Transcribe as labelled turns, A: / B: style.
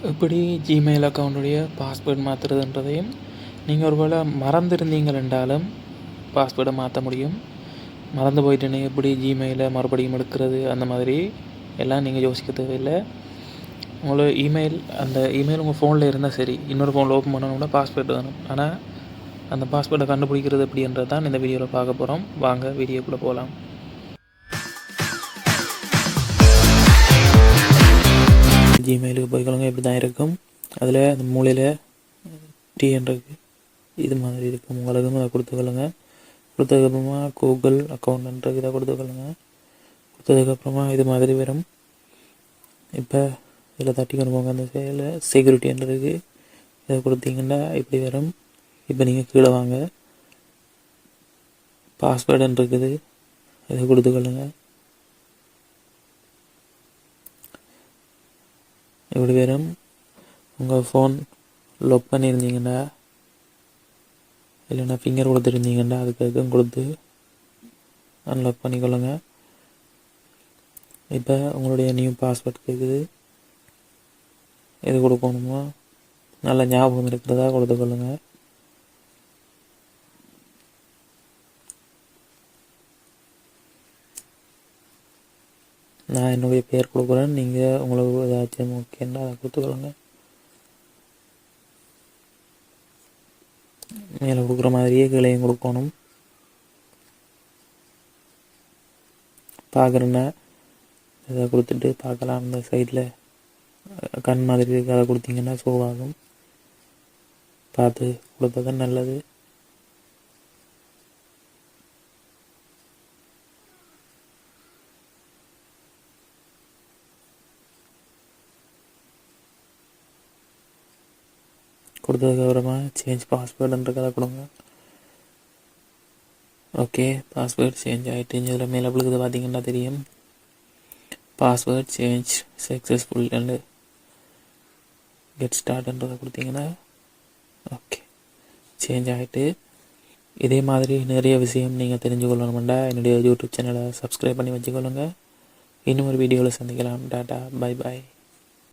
A: எப்படி Gmail அக்கௌண்ட்டுடைய password மாற்றுறதுன்றதையும் நீங்கள் ஒரு வேளை மறந்துருந்தீங்கள் என்றாலும் பாஸ்வேர்டை மாற்ற முடியும். மறந்து போயிட்டுன்னு எப்படி ஜிமெயிலை மறுபடியும் எடுக்கிறது அந்த மாதிரி எல்லாம் நீங்கள் யோசிக்க தேவையில்லை. உங்களோட இமெயில் அந்த இமெயில் உங்கள் ஃபோனில் இருந்தால் சரி, இன்னொரு ஃபோனில் ஓப்பன் பண்ணணும்னா பாஸ்வேர்டு வேணும். ஆனால் அந்த பாஸ்வேர்டை கண்டுபிடிக்கிறது எப்படின்றது தான் இந்த வீடியோவில் பார்க்க போகிறோம். வாங்க வீடியோக்குள்ளே போகலாம். ஜிமெயிலுக்கு போய்க்கொள்ளுங்க. இப்படி தான் இருக்கும். அதில் அந்த மூலையில் டிஎன்றது இது மாதிரி இருக்கும். உங்களுக்கு அதை கொடுத்துக்கொள்ளுங்க. கொடுத்ததுக்கப்புறமா கூகுள் அக்கௌண்ட்ன்றது இதை கொடுத்துக்கொள்ளுங்க. கொடுத்ததுக்கப்புறமா இது மாதிரி வரும். இப்போ இதில் தட்டி கொண்டு போங்க. அந்த சைடில் செக்யூரிட்டின்றது இதை கொடுத்தீங்கன்னா இப்படி வரும். இப்போ நீங்கள் கீழே வாங்க. பாஸ்வேர்டுன்னு இருக்குது, இதை கொடுத்துக்கொள்ளுங்க. இப்படி வரும். உங்கள் ஃபோன் லாக் பண்ணியிருந்தீங்கன்னா இல்லைன்னா ஃபிங்கர் கொடுத்துருந்தீங்கன்னா அதுக்கும் கொடுத்து அன்லாக் பண்ணிக்கொள்ளுங்க. இப்போ உங்களுடைய நியூ பாஸ்வேர்ட் கேட்குது, எது கொடுக்கணுமோ நல்ல ஞாபகம் இருக்கிறதா கொடுத்துக்கொள்ளுங்க. நான் என்னுடைய பேர் கொடுக்குறேன். நீங்கள் உங்களுக்கு ஏதாச்சும் ஓகேன்னா அதை கொடுத்துக்கொள்ளுங்க. மேலே கொடுக்குற மாதிரியே கீழையும் கொடுக்கணும். பார்க்குறேன்னா இதை கொடுத்துட்டு பார்க்கலாம். அந்த சைடில் கண் மாதிரி இருக்கு, அதை கொடுத்தீங்கன்னா ஷோவாகும். பார்த்து கொடுத்தா நல்லது. கொடுத்ததுக்கப்புறமா சேஞ்ச் பாஸ்வேர்டுன்ற கதை கொடுங்க. ஓகே, பாஸ்வேர்ட் சேஞ்ச் ஆகிட்டு இதில் மேலே விழுகுது பார்த்தீங்கன்னா தெரியும். Password change successful and get ஸ்டார்ட்ன்றதை கொடுத்தீங்கன்னா ஓகே சேஞ்ச் ஆகிட்டு. இதே மாதிரி நிறைய விஷயம் நீங்கள் தெரிஞ்சுக்கொள்ளணுமெண்டா என்னுடைய யூடியூப் சேனலை சப்ஸ்கிரைப் பண்ணி வச்சுக்கொள்ளுங்க. இன்னும் ஒரு வீடியோவில் சந்திக்கலாம். Tata, bye bye.